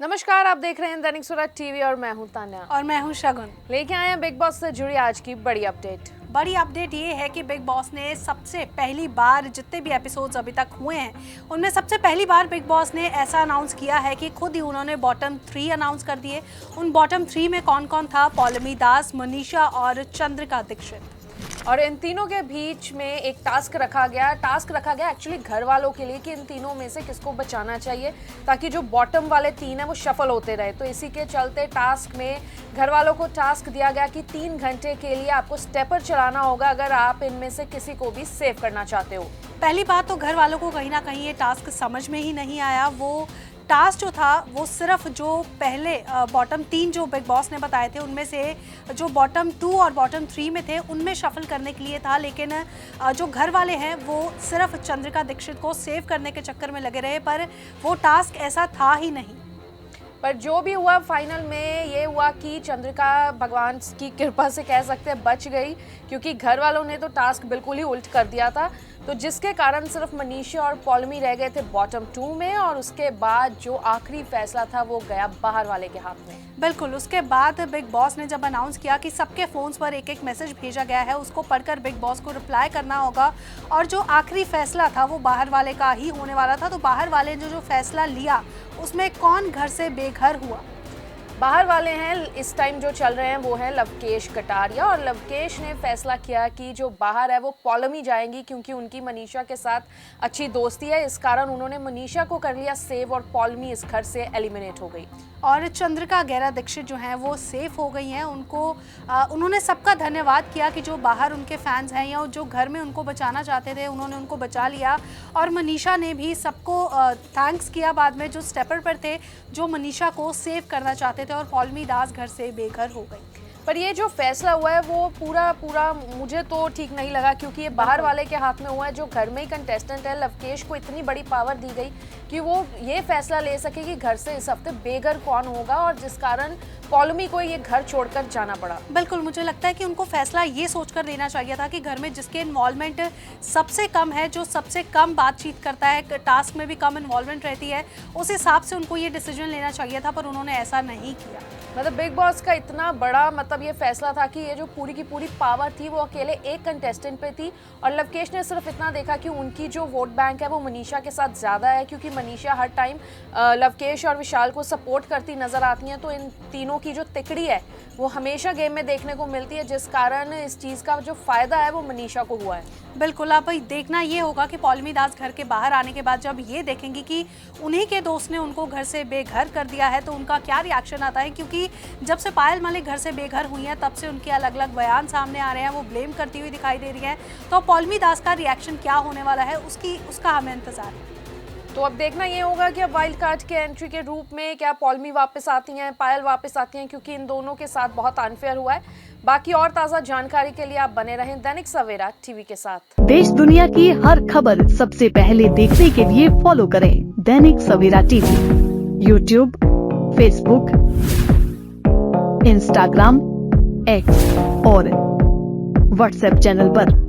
नमस्कार, आप देख रहे हैं दैनिक सवेरा टीवी और मैं हूं तान्या और मैं हूं शगुन। लेके आए हैं बिग बॉस से जुड़ी आज की बड़ी अपडेट ये है कि बिग बॉस ने सबसे पहली बार जितने भी एपिसोड्स अभी तक हुए हैं उनमें सबसे पहली बार बिग बॉस ने ऐसा अनाउंस किया है कि खुद ही उन्होंने बॉटम 3 अनाउंस कर दिए। उन बॉटम 3 में कौन कौन था? पौलमी दास, मनीषा और चंद्रिका दीक्षित। और इन तीनों के बीच में एक टास्क रखा गया एक्चुअली घर वालों के लिए कि इन तीनों में से किसको बचाना चाहिए ताकि जो बॉटम वाले 3 है वो शफल होते रहे। तो इसी के चलते टास्क में घर वालों को टास्क दिया गया कि 3 घंटे के लिए आपको स्टेपर चलाना होगा अगर आप इनमें से किसी को भी सेव करना चाहते हो। पहली बात तो घर वालों को कहीं ना कहीं ये टास्क समझ में ही नहीं आया। वो टास्क जो था वो सिर्फ जो पहले बॉटम 3 जो बिग बॉस ने बताए थे उनमें से जो बॉटम 2 और बॉटम 3 में थे उनमें शफल करने के लिए था, लेकिन जो घर वाले हैं वो सिर्फ चंद्रिका दीक्षित को सेव करने के चक्कर में लगे रहे, पर वो टास्क ऐसा था ही नहीं। पर जो भी हुआ फाइनल में ये हुआ कि चंद्रिका भगवान की कृपा से कह सकते हैं बच गई, क्योंकि घर वालों ने तो टास्क बिल्कुल ही उल्ट कर दिया था। तो जिसके कारण सिर्फ मनीषा और पौलमी रह गए थे बॉटम 2 में, और उसके बाद जो आखिरी फैसला था वो गया बाहर वाले के हाथ में। बिल्कुल, उसके बाद बिग बॉस ने जब अनाउंस किया कि सबके फोन्स पर एक एक मैसेज भेजा गया है, उसको पढ़कर बिग बॉस को रिप्लाई करना होगा और जो आखिरी फैसला था वो बाहर वाले का ही होने वाला था। तो बाहर वाले ने जो फैसला लिया उसमें कौन घर से बेघर हुआ? बाहर वाले हैं इस टाइम जो चल रहे हैं वो है लवकेश कटारिया, और लवकेश ने फैसला किया कि जो बाहर है वो पौलमी जाएंगी, क्योंकि उनकी मनीषा के साथ अच्छी दोस्ती है। इस कारण उन्होंने मनीषा को कर लिया सेव और पौलमी इस घर से एलिमिनेट हो गई। और चंद्रिका गैरा दीक्षित जो हैं वो सेफ हो गई हैं। उन्होंने सबका धन्यवाद किया कि जो बाहर उनके फैंस हैं या जो घर में उनको बचाना चाहते थे उन्होंने उनको बचा लिया। और मनीषा ने भी सबको थैंक्स किया बाद में, जो स्टेपर पर थे जो मनीषा को सेव करना चाहते थे, और पौलमी दास घर से बेघर हो गई। पर ये जो फैसला हुआ है वो पूरा मुझे तो ठीक नहीं लगा, क्योंकि ये बाहर वाले के हाथ में हुआ है। जो घर में ही कंटेस्टेंट है, लवकेश को इतनी बड़ी पावर दी गई कि वो ये फैसला ले सके कि घर से इस हफ्ते बेघर कौन होगा, और जिस कारण पौलमी को ये घर छोड़कर जाना पड़ा। बिल्कुल, मुझे लगता है कि उनको फैसला ये सोचकर देना चाहिए था कि घर में जिसके इन्वॉल्वमेंट सबसे कम है, जो सबसे कम बातचीत करता है, टास्क में भी कम इन्वॉल्वमेंट रहती है, उस हिसाब से उनको ये डिसीजन लेना चाहिए था, पर उन्होंने ऐसा नहीं किया। मतलब बिग बॉस का इतना बड़ा ये फैसला था कि ये जो पूरी की पूरी पावर थी वो अकेले एक कंटेस्टेंट पे थी, और लवकेश ने सिर्फ इतना देखा कि उनकी जो वोट बैंक है वो मनीषा के साथ ज़्यादा है, क्योंकि मनीषा हर टाइम लवकेश और विशाल को सपोर्ट करती नज़र आती हैं। तो इन तीनों की जो तिकड़ी है वो हमेशा गेम में देखने को मिलती है, जिस कारण इस चीज़ का जो फ़ायदा है वो मनीषा को हुआ है। बिल्कुल, अब देखना ये होगा कि पौलमी दास घर के बाहर आने के बाद जब ये देखेंगी कि उन्हीं के दोस्त ने उनको घर से बेघर कर दिया है तो उनका क्या रिएक्शन आता है। क्योंकि जब से पायल मलिक घर से बेघर हुई हैं तब से उनके अलग अलग बयान सामने आ रहे हैं, वो ब्लेम करती हुई दिखाई दे रही हैं। तो पौलमी दास का रिएक्शन क्या होने वाला है उसका हमें इंतजार है। तो अब देखना ये होगा कि अब वाइल्ड कार्ड के एंट्री के रूप में क्या पौलमी वापस आती हैं, पायल वापस आती हैं, क्योंकि इन दोनों के साथ बहुत अनफेयर हुआ है। बाकी और ताज़ा जानकारी के लिए आप बने रहें दैनिक सवेरा टीवी के साथ। देश दुनिया की हर खबर सबसे पहले देखने के लिए फॉलो करें Dainik Savera TV, YouTube, Facebook, Instagram, X और व्हाट्सएप चैनल पर।